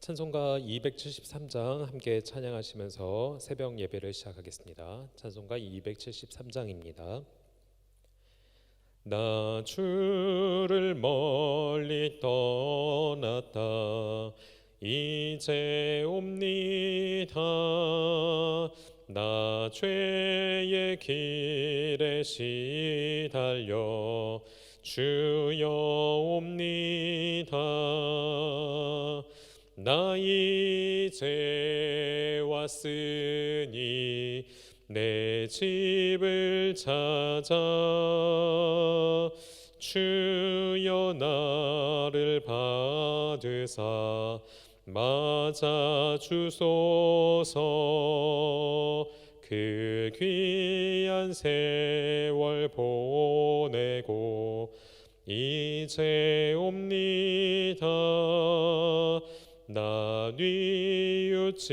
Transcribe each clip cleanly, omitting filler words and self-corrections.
찬송가 273장 함께 찬양하시면서 새벽 예배를 시작하겠습니다. 찬송가 273장입니다. 나 주를 멀리 떠났다 이제 옵니다. 나 죄의 길에 시달려 주여 옵니다. 나 이제 왔으니 내 집을 찾아 주여 나를 받으사 맞아 주소서. 그 귀한 세월 보내고 이제 옵니다. 나 뉘우치는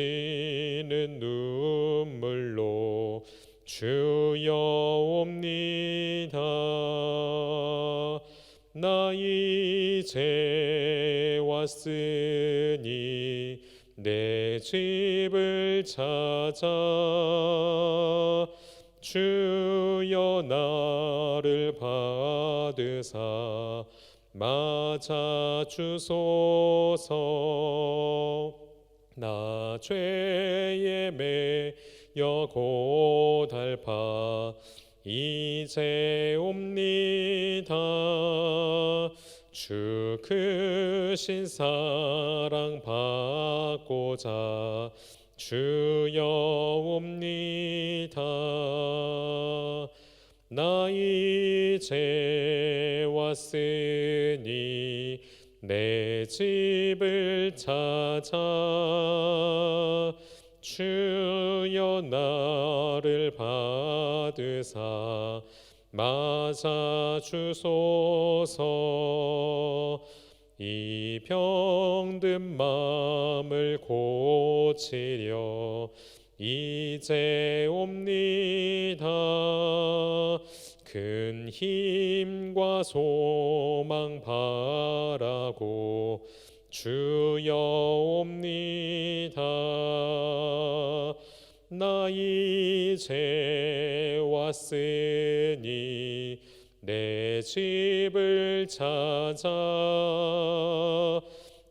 눈물로 주여 옵니다. 나 이제 왔으니 내 집을 찾아 주여 나를 받으사 맞아 주소서. 나 죄에 매여 고달파 이제 옵니다. 주 크신 사랑 받고자 주여 옵니다. 나 이제 왔으니 내 집을 찾아 주여 나를 받으사 맞아 주소서. 이 병든 마음을 고치려 이제 옵니다. 큰 힘과 소망 바라고 주여 옵니다. 나 이제 왔으니 내 집을 찾아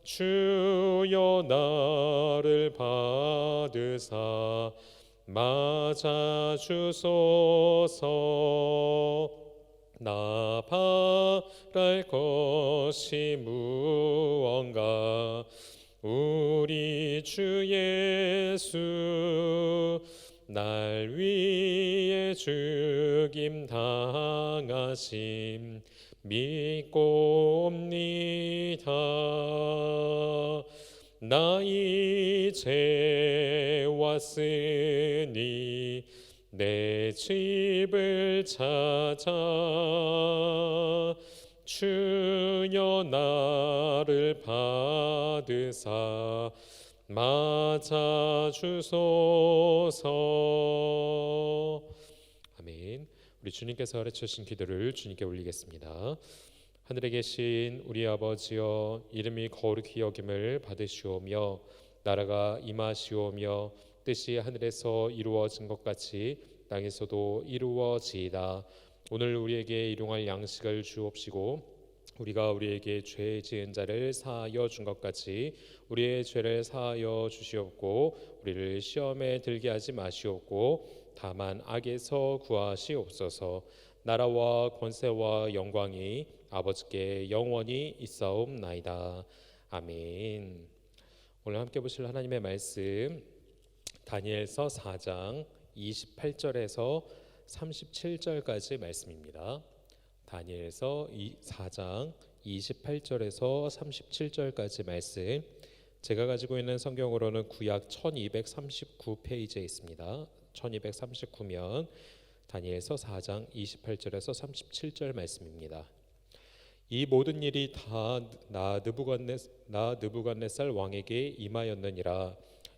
주여 나를 받으사 맞아 주소서. 나 바랄 것이 무언가 우리 주 예수 날 위해 죽임 당하심 믿고 옵니다. 나 이제 왔으니 내 집을 찾아 주여 나를 받으사 맞아 주소서. 아멘. 우리 주님께서 가르쳐주신 기도를 주님께 올리겠습니다. 하늘에 계신 우리 아버지여, 이름이 거룩히 여김을 받으시오며 나라가 임하시오며 뜻이 하늘에서 이루어진 것 같이 땅에서도 이루어지이다. 오늘 우리에게 일용할 양식을 주옵시고 우리가 우리에게 죄 지은 자를 사하여 준 것 같이 우리의 죄를 사하여 주시옵고 우리를 시험에 들게 하지 마시옵고 다만 악에서 구하시옵소서. 나라와 권세와 영광이 아버지께 영원히 있사옵나이다. 아멘. 오늘 함께 보실 하나님의 말씀 다니엘서 4장 28절에서 37절까지 말씀입니다. 다니엘서 4장 28절에서 37절까지 말씀, 제가 가지고 있는 성경으로는 구약 1239페이지에 있습니다. 1239면 다니엘서 4장 28절에서 37절 말씀입니다. 이 모든 일이 다 나 느부갓네살 왕에게 임하였느니라.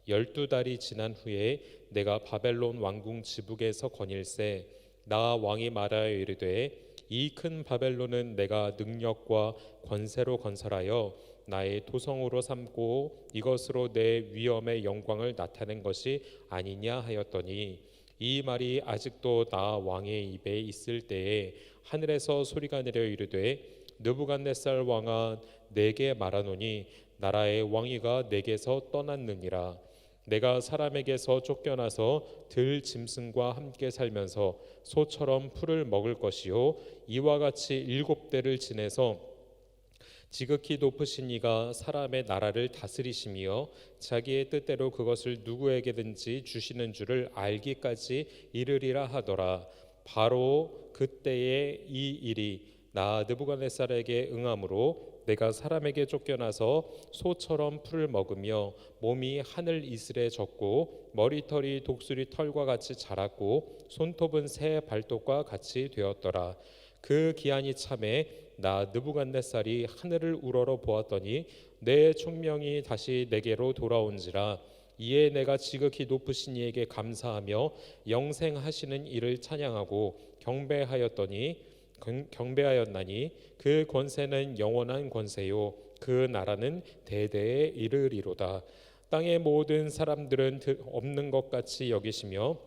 12달이 지난 후에 내가 바벨론 왕궁 지붕에서 거닐새 나 왕이 말하여 이르되 이 큰 바벨론은 내가 능력과 권세로 건설하여 나의 도성으로 삼고 이것으로 내 위엄의 영광을 나타낸 것이 아니냐 하였더니 이 말이 아직도 나 왕의 입에 있을 때에 하늘에서 소리가 내려 이르되 느부갓네살 왕아 내게 말하노니 나라의 왕위가 내게서 떠났느니라. 내가 사람에게서 쫓겨나서 들 짐승과 함께 살면서 소처럼 풀을 먹을 것이요 이와 같이 7대를 지내서 지극히 높으신 이가 사람의 나라를 다스리시며 자기의 뜻대로 그것을 누구에게든지 주시는 줄을 알기까지 이르리라 하더라. 바로 그때에 이 일이 나 느부갓네살에게 응함으로 내가 사람에게 쫓겨나서 소처럼 풀을 먹으며 몸이 하늘 이슬에 젖고 머리털이 독수리 털과 같이 자랐고 손톱은 새 발톱과 같이 되었더라. 그 기한이 참에 나 느부갓네살이 하늘을 우러러 보았더니 내 총명이 다시 내게로 돌아온지라. 이에 내가 지극히 높으신 이에게 감사하며 영생하시는 이를 찬양하고 경배하였나니 그 권세는 영원한 권세요 그 나라는 대대에 이르리로다. 땅의 모든 사람들은 없는 것 같이 여기시며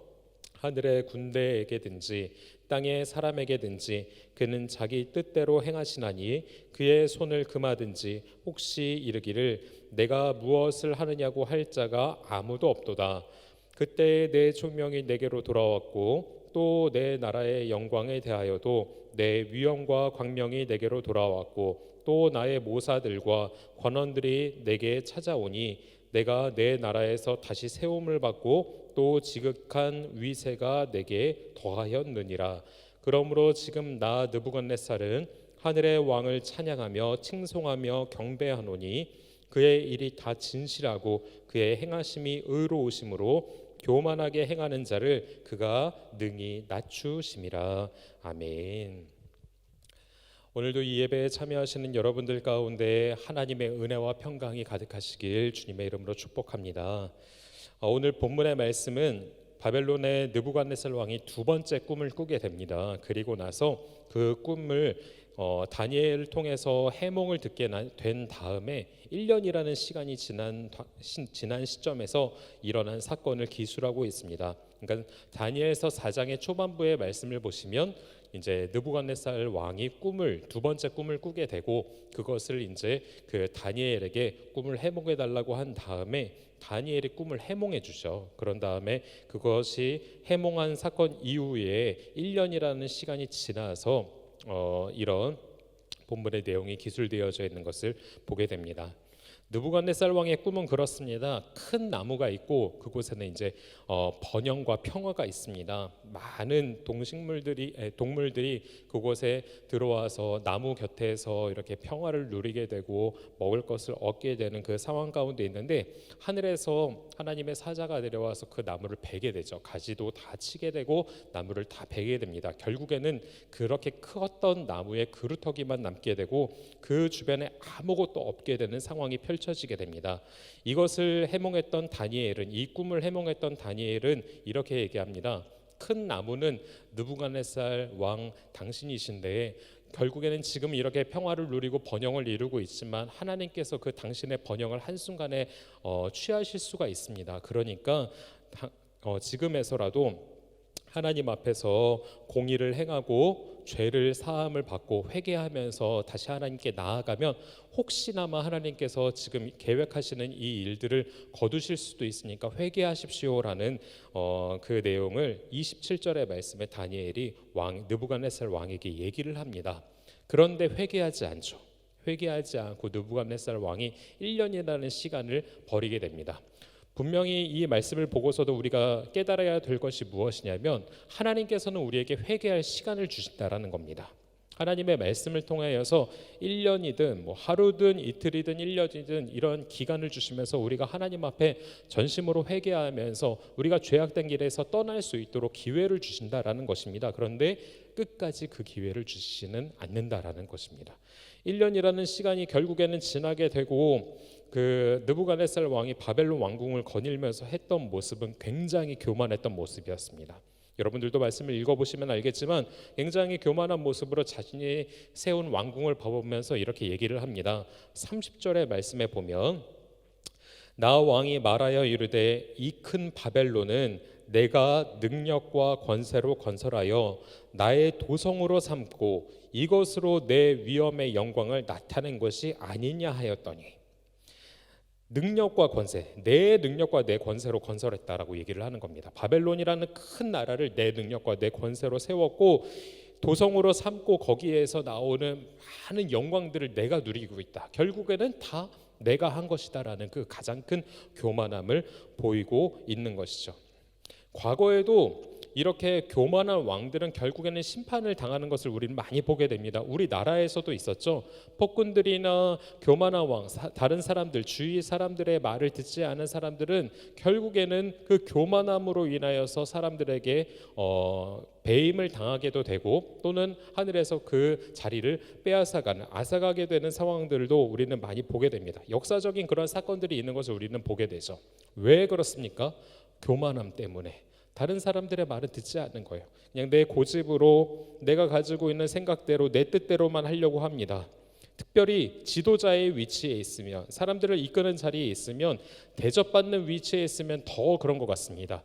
하늘의 군대에게든지 땅의 사람에게든지 그는 자기 뜻대로 행하시나니 그의 손을 금하든지 혹시 이르기를 내가 무엇을 하느냐고 할 자가 아무도 없도다. 그때 내 총명이 내게로 돌아왔고 또 내 나라의 영광에 대하여도 내 위엄과 광명이 내게로 돌아왔고 또 나의 모사들과 관원들이 내게 찾아오니 내가 내 나라에서 다시 세움을 받고 또 지극한 위세가 내게 더하였느니라. 그러므로 지금 나 느부갓네살은 하늘의 왕을 찬양하며 칭송하며 경배하노니 그의 일이 다 진실하고 그의 행하심이 의로우심으로 교만하게 행하는 자를 그가 능히 낮추심이라. 아멘. 오늘도 이 예배에 참여하시는 여러분들 가운데 하나님의 은혜와 평강이 가득하시길 주님의 이름으로 축복합니다. 오늘 본문의 말씀은 바벨론의 느부갓네살 왕이 두 번째 꿈을 꾸게 됩니다. 그리고 나서 그 꿈을 다니엘을 통해서 해몽을 듣게 된 다음에 1년이라는 시간이 지난 시점에서 일어난 사건을 기술하고 있습니다. 그러니까 다니엘서 4장의 초반부의 말씀을 보시면 이제 느부갓네살 왕이 두 번째 꿈을 꾸게 되고 그것을 이제 그 다니엘에게 꿈을 해몽해 달라고 한 다음에 다니엘이 꿈을 해몽해 주죠. 그런 다음에 그것이 해몽한 사건 이후에 1년이라는 시간이 지나서 이런 본문의 내용이 기술되어져 있는 것을 보게 됩니다. 느부갓네살 왕의 꿈은 그렇습니다. 큰 나무가 있고 그곳에는 이제 번영과 평화가 있습니다. 많은 동물들이 그곳에 들어와서 나무 곁에서 이렇게 평화를 누리게 되고 먹을 것을 얻게 되는 그 상황 가운데 있는데 하늘에서 하나님의 사자가 내려와서 그 나무를 베게 되죠. 가지도 다 치게 되고 나무를 다 베게 됩니다. 결국에는 그렇게 컸던 나무의 그루터기만 남게 되고 그 주변에 아무것도 없게 되는 상황이 펼쳐지게 됩니다. 이것을 해몽했던 다니엘은 이 꿈을 해몽했던 다니엘은 이렇게 얘기합니다. 큰 나무는 느부갓네살 왕 당신이신데 결국에는 지금 이렇게 평화를 누리고 번영을 이루고 있지만 하나님께서 그 당신의 번영을 한순간에 취하실 수가 있습니다. 그러니까 지금에서라도 하나님 앞에서 공의를 행하고 죄를 사함을 받고 회개하면서 다시 하나님께 나아가면 혹시나마 하나님께서 지금 계획하시는 이 일들을 거두실 수도 있으니까 회개하십시오라는 그 내용을 27절의 말씀에 다니엘이 느부갓네살 왕에게 얘기를 합니다. 그런데 회개하지 않죠. 회개하지 않고 느부갓네살 왕이 1년이라는 시간을 버리게 됩니다. 분명히 이 말씀을 보고서도 우리가 깨달아야 될 것이 무엇이냐면 하나님께서는 우리에게 회개할 시간을 주신다라는 겁니다. 하나님의 말씀을 통하여서 1년이든 하루든 이틀이든 1년이든 이런 기간을 주시면서 우리가 하나님 앞에 전심으로 회개하면서 우리가 죄악된 길에서 떠날 수 있도록 기회를 주신다라는 것입니다. 그런데 끝까지 그 기회를 주시지는 않는다라는 것입니다. 1년이라는 시간이 결국에는 지나게 되고 그 느부갓네살 왕이 바벨론 왕궁을 거닐면서 했던 모습은 굉장히 교만했던 모습이었습니다. 여러분들도 말씀을 읽어보시면 알겠지만 굉장히 교만한 모습으로 자신이 세운 왕궁을 보면서 이렇게 얘기를 합니다. 30절의 말씀에 보면 나 왕이 말하여 이르되 이 큰 바벨론은 내가 능력과 권세로 건설하여 나의 도성으로 삼고 이것으로 내 위엄의 영광을 나타낸 것이 아니냐 하였더니, 능력과 권세, 내 능력과 내 권세로 건설했다라고 얘기를 하는 겁니다. 바벨론이라는 큰 나라를 내 능력과 내 권세로 세웠고 도성으로 삼고 거기에서 나오는 많은 영광들을 내가 누리고 있다. 결국에는 다 내가 한 것이다라는 그 가장 큰 교만함을 보이고 있는 것이죠. 과거에도 이렇게 교만한 왕들은 결국에는 심판을 당하는 것을 우리는 많이 보게 됩니다. 우리나라에서도 있었죠. 폭군들이나 교만한 왕, 다른 사람들, 주위 사람들의 말을 듣지 않은 사람들은 결국에는 그 교만함으로 인하여서 사람들에게 배임을 당하게도 되고 또는 하늘에서 그 자리를 빼앗아가는, 앗아가게 되는 상황들도 우리는 많이 보게 됩니다. 역사적인 그런 사건들이 있는 것을 우리는 보게 되죠. 왜 그렇습니까? 교만함 때문에. 다른 사람들의 말은 듣지 않는 거예요. 그냥 내 고집으로 내가 가지고 있는 생각대로 내 뜻대로만 하려고 합니다. 특별히 지도자의 위치에 있으면, 사람들을 이끄는 자리에 있으면, 대접받는 위치에 있으면 더 그런 것 같습니다.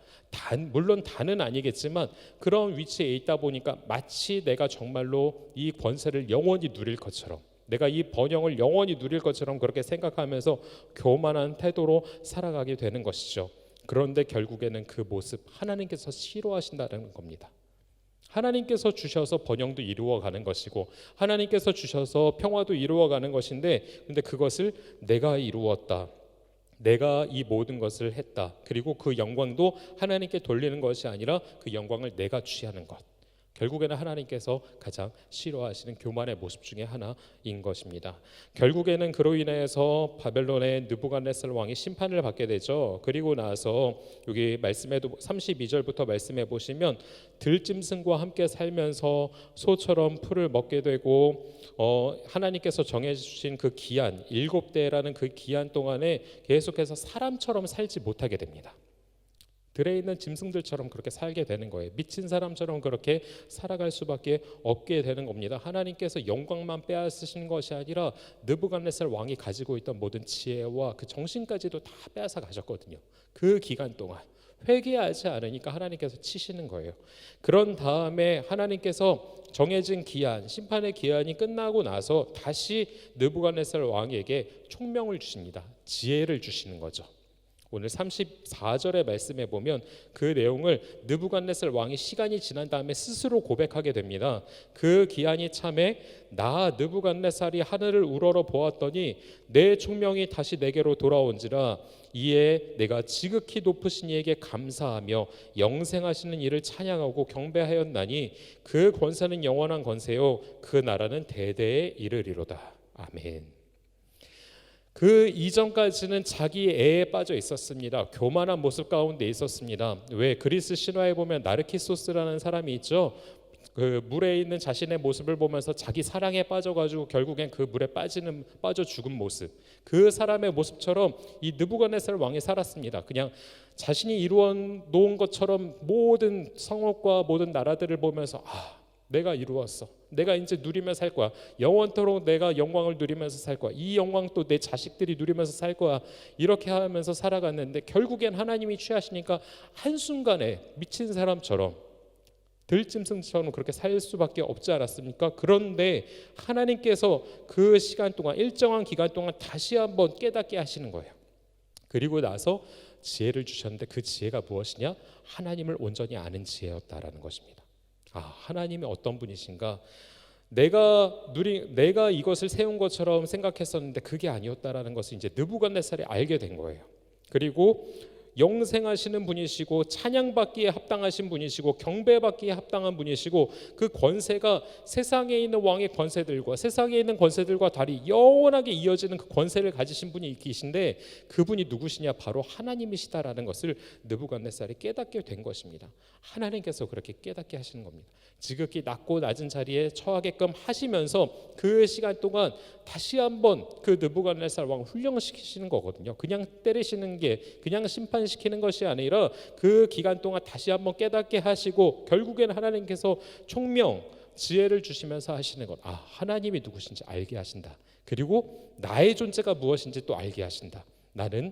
물론 다는 아니겠지만 그런 위치에 있다 보니까 마치 내가 정말로 이 권세를 영원히 누릴 것처럼, 내가 이 번영을 영원히 누릴 것처럼 그렇게 생각하면서 교만한 태도로 살아가게 되는 것이죠. 그런데 결국에는 그 모습 하나님께서 싫어하신다는 겁니다. 하나님께서 주셔서 번영도 이루어가는 것이고 하나님께서 주셔서 평화도 이루어가는 것인데, 근데 그것을 내가 이루었다, 내가 이 모든 것을 했다, 그리고 그 영광도 하나님께 돌리는 것이 아니라 그 영광을 내가 취하는 것, 결국에는 하나님께서 가장 싫어하시는 교만의 모습 중에 하나인 것입니다. 결국에는 그로 인해서 바벨론의 느부갓네살 왕이 심판을 받게 되죠. 그리고 나서 여기 말씀에도 32절부터 말씀해 보시면 들짐승과 함께 살면서 소처럼 풀을 먹게 되고 하나님께서 정해주신 그 기한 7대라는 그 기한 동안에 계속해서 사람처럼 살지 못하게 됩니다. 들에 있는 짐승들처럼 그렇게 살게 되는 거예요. 미친 사람처럼 그렇게 살아갈 수밖에 없게 되는 겁니다. 하나님께서 영광만 빼앗으신 것이 아니라 느부갓네살 왕이 가지고 있던 모든 지혜와 그 정신까지도 다 빼앗아 가셨거든요. 그 기간 동안 회개하지 않으니까 하나님께서 치시는 거예요. 그런 다음에 하나님께서 정해진 기한, 심판의 기한이 끝나고 나서 다시 느부갓네살 왕에게 총명을 주십니다. 지혜를 주시는 거죠. 오늘 34절의 말씀에 보면 그 내용을 느부갓네살 왕이 시간이 지난 다음에 스스로 고백하게 됩니다. 그 기한이 참에 나 느부갓네살이 하늘을 우러러 보았더니 내 총명이 다시 내게로 돌아온지라 이에 내가 지극히 높으신 이에게 감사하며 영생하시는 이를 찬양하고 경배하였나니 그 권세는 영원한 권세요 그 나라는 대대에 이르리로다. 아멘. 그 이전까지는 자기 애에 빠져 있었습니다. 교만한 모습 가운데 있었습니다. 왜 그리스 신화에 보면 나르키소스라는 사람이 있죠. 그 물에 있는 자신의 모습을 보면서 자기 사랑에 빠져가지고 결국엔 그 물에 빠져 죽은 모습, 그 사람의 모습처럼 이 느부갓네살 왕이 살았습니다. 그냥 자신이 이루어 놓은 것처럼 모든 성읍과 모든 나라들을 보면서 내가 이루었어, 내가 이제 누리며 살 거야, 영원토록 내가 영광을 누리면서 살 거야, 이 영광 또 내 자식들이 누리면서 살 거야, 이렇게 하면서 살아갔는데 결국엔 하나님이 취하시니까 한순간에 미친 사람처럼 들짐승처럼 그렇게 살 수밖에 없지 않았습니까? 그런데 하나님께서 그 시간 동안, 일정한 기간 동안 다시 한번 깨닫게 하시는 거예요. 그리고 나서 지혜를 주셨는데 그 지혜가 무엇이냐? 하나님을 온전히 아는 지혜였다라는 것입니다. 하나님이 어떤 분이신가? 내가 이것을 세운 것처럼 생각했었는데 그게 아니었다라는 것을 이제 느부갓네살이 알게 된 거예요. 그리고 영생하시는 분이시고 찬양받기에 합당하신 분이시고 경배받기에 합당한 분이시고 그 권세가 세상에 있는 왕의 권세들과 세상에 있는 권세들과 달리 영원하게 이어지는 그 권세를 가지신 분이 계신데 그분이 누구시냐? 바로 하나님이시다라는 것을 느부갓네살이 깨닫게 된 것입니다. 하나님께서 그렇게 깨닫게 하시는 겁니다. 지극히 낮고 낮은 자리에 처하게끔 하시면서 그 시간 동안 다시 한번 그 느부갓네살 왕을 훈련시키시는 거거든요. 그냥 때리시는 게, 그냥 심판 심판시키는 것이 아니라 그 기간 동안 다시 한번 깨닫게 하시고 결국엔 하나님께서 총명 지혜를 주시면서 하시는 것, 하나님이 누구신지 알게 하신다. 그리고 나의 존재가 무엇인지 또 알게 하신다. 나는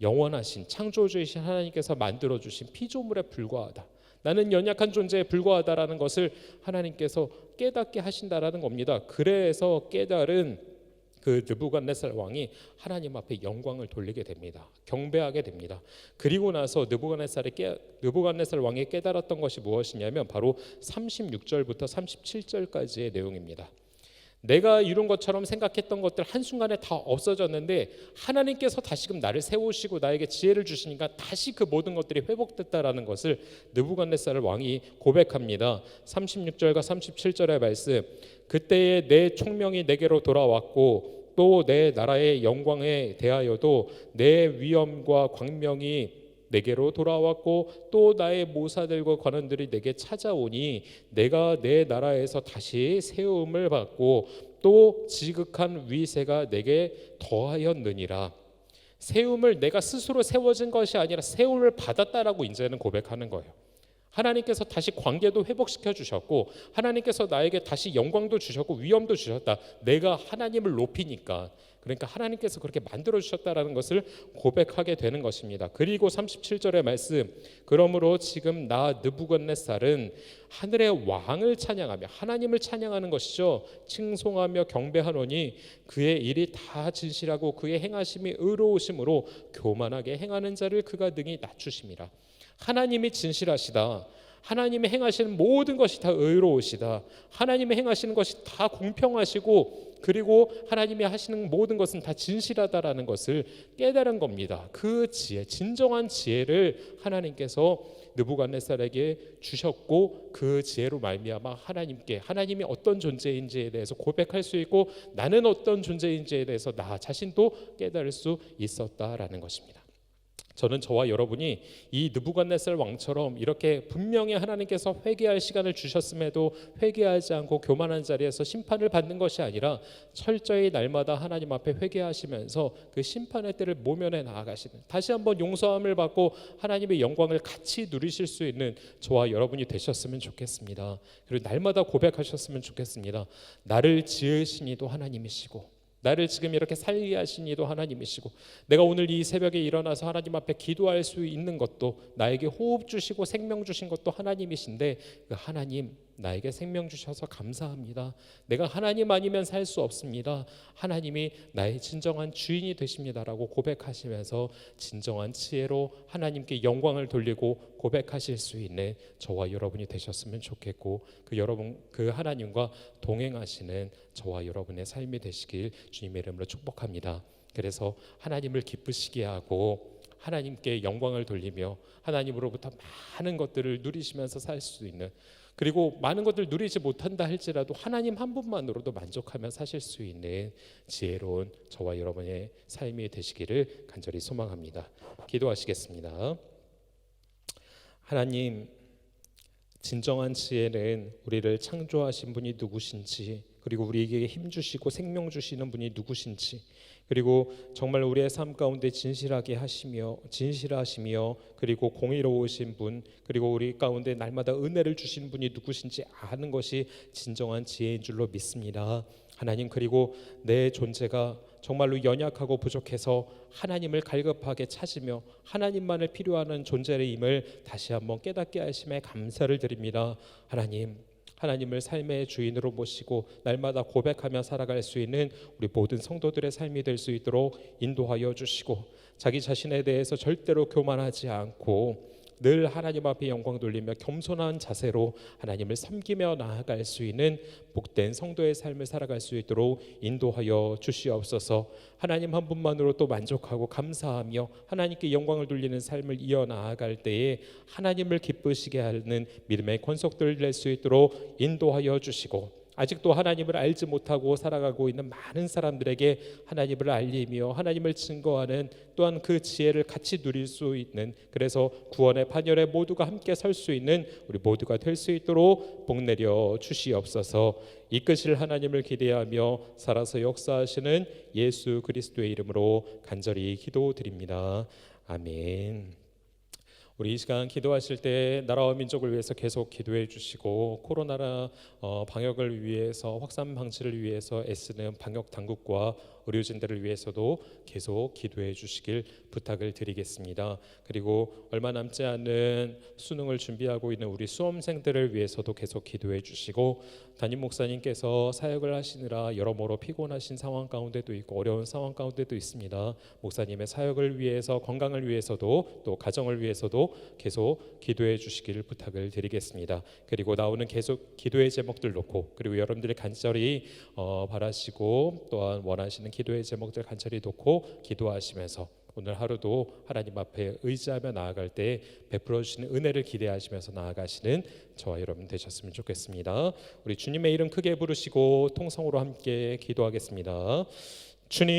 영원하신 창조주이신 하나님께서 만들어주신 피조물에 불과하다. 나는 연약한 존재에 불과하다라는 것을 하나님께서 깨닫게 하신다라는 겁니다. 그래서 깨달은 그 느부갓네살 왕이 하나님 앞에 영광을 돌리게 됩니다. 경배하게 됩니다. 그리고 나서 느부갓네살 왕이 깨달았던 것이 무엇이냐면 바로 36절부터 37절까지의 내용입니다. 내가 이룬 것처럼 생각했던 것들 한순간에 다 없어졌는데 하나님께서 다시금 나를 세우시고 나에게 지혜를 주시니까 다시 그 모든 것들이 회복됐다라는 것을 느부갓네살 왕이 고백합니다. 36절과 37절의 말씀, 그때에 내 총명이 내게로 돌아왔고 또 내 나라의 영광에 대하여도 내 위엄과 광명이 내게로 돌아왔고 또 나의 모사들과 관원들이 내게 찾아오니 내가 내 나라에서 다시 세움을 받고 또 지극한 위세가 내게 더하였느니라. 세움을 내가 스스로 세워진 것이 아니라 세움을 받았다라고 이제는 고백하는 거예요. 하나님께서 다시 관계도 회복시켜 주셨고 하나님께서 나에게 다시 영광도 주셨고 위엄도 주셨다. 내가 하나님을 높이니까, 그러니까 하나님께서 그렇게 만들어 주셨다라는 것을 고백하게 되는 것입니다. 그리고 37절의 말씀, 그러므로 지금 나 느부갓네살은 하늘의 왕을 찬양하며 하나님을 찬양하는 것이죠. 칭송하며 경배하노니 그의 일이 다 진실하고 그의 행하심이 의로우심으로 교만하게 행하는 자를 그가 능히 낮추심이라. 하나님이 진실하시다. 하나님이 행하시는 모든 것이 다 의로우시다. 하나님이 행하시는 것이 다 공평하시고 그리고 하나님이 하시는 모든 것은 다 진실하다라는 것을 깨달은 겁니다. 그 지혜, 진정한 지혜를 하나님께서 느부갓네살에게 주셨고 그 지혜로 말미암아 하나님이 어떤 존재인지에 대해서 고백할 수 있고 나는 어떤 존재인지에 대해서 나 자신도 깨달을 수 있었다라는 것입니다. 저는 저와 여러분이 이 느부갓네살 왕처럼 이렇게 분명히 하나님께서 회개할 시간을 주셨음에도 회개하지 않고 교만한 자리에서 심판을 받는 것이 아니라 철저히 날마다 하나님 앞에 회개하시면서 그 심판의 때를 모면해 나아가시는, 다시 한번 용서함을 받고 하나님의 영광을 같이 누리실 수 있는 저와 여러분이 되셨으면 좋겠습니다. 그리고 날마다 고백하셨으면 좋겠습니다. 나를 지으신 이도 하나님이시고 나를 지금 이렇게 살게 하신 이도 하나님이시고 내가 오늘 이 새벽에 일어나서 하나님 앞에 기도할 수 있는 것도 나에게 호흡 주시고 생명 주신 것도 하나님이신데 그 하나님 나에게 생명 주셔서 감사합니다. 내가 하나님 아니면 살 수 없습니다. 하나님이 나의 진정한 주인이 되십니다라고 고백하시면서 진정한 지혜로 하나님께 영광을 돌리고 고백하실 수 있는 저와 여러분이 되셨으면 좋겠고 그 하나님과 동행하시는 저와 여러분의 삶이 되시길 주님의 이름으로 축복합니다. 그래서 하나님을 기쁘시게 하고 하나님께 영광을 돌리며 하나님으로부터 많은 것들을 누리시면서 살 수 있는, 그리고 많은 것들 누리지 못한다 할지라도 하나님 한 분만으로도 만족하며 사실 수 있는 지혜로운 저와 여러분의 삶이 되시기를 간절히 소망합니다. 기도하시겠습니다. 하나님, 진정한 지혜는 우리를 창조하신 분이 누구신지, 그리고 우리에게 힘 주시고 생명 주시는 분이 누구신지, 그리고 정말 우리의 삶 가운데 진실하시며 그리고 공의로우신 분, 그리고 우리 가운데 날마다 은혜를 주시는 분이 누구신지 아는 것이 진정한 지혜인 줄로 믿습니다. 하나님, 그리고 내 존재가 정말로 연약하고 부족해서 하나님을 갈급하게 찾으며 하나님만을 필요하는 존재임을 다시 한번 깨닫게 하심에 감사를 드립니다. 하나님을 삶의 주인으로 모시고 날마다 고백하며 살아갈 수 있는 우리 모든 성도들의 삶이 될 수 있도록 인도하여 주시고 자기 자신에 대해서 절대로 교만하지 않고 늘 하나님 앞에 영광 돌리며 겸손한 자세로 하나님을 섬기며 나아갈 수 있는 복된 성도의 삶을 살아갈 수 있도록 인도하여 주시옵소서. 하나님 한 분만으로 또 만족하고 감사하며 하나님께 영광을 돌리는 삶을 이어나아갈 때에 하나님을 기쁘시게 하는 믿음의 권속들 낼 수 있도록 인도하여 주시고 아직도 하나님을 알지 못하고 살아가고 있는 많은 사람들에게 하나님을 알리며 하나님을 증거하는 또한 그 지혜를 같이 누릴 수 있는, 그래서 구원의 판결에 모두가 함께 설 수 있는 우리 모두가 될 수 있도록 복 내려 주시옵소서. 이끄실 하나님을 기대하며 살아서 역사하시는 예수 그리스도의 이름으로 간절히 기도드립니다. 아멘. 우리 이 시간 기도하실 때 나라와 민족을 위해서 계속 기도해 주시고, 코로나 방역을 위해서, 확산 방지를 위해서 애쓰는 방역 당국과 의료진들을 위해서도 계속 기도해 주시길 부탁을 드리겠습니다. 그리고 얼마 남지 않은 수능을 준비하고 있는 우리 수험생들을 위해서도 계속 기도해 주시고, 담임 목사님께서 사역을 하시느라 여러모로 피곤하신 상황 가운데도 있고 어려운 상황 가운데도 있습니다. 목사님의 사역을 위해서, 건강을 위해서도, 또 가정을 위해서도 계속 기도해 주시기를 부탁을 드리겠습니다. 그리고 나오는 계속 기도의 제목들 놓고, 그리고 여러분들이 간절히 바라시고 또한 원하시는 기도의 제목들 간절히 놓고 기도하시면서 오늘 하루도 하나님 앞에 의지하며 나아갈 때 베풀어 주시는 은혜를 기대하시면서 나아가시는 저와 여러분 되셨으면 좋겠습니다. 우리 주님의 이름 크게 부르시고 통성으로 함께 기도하겠습니다. 주님,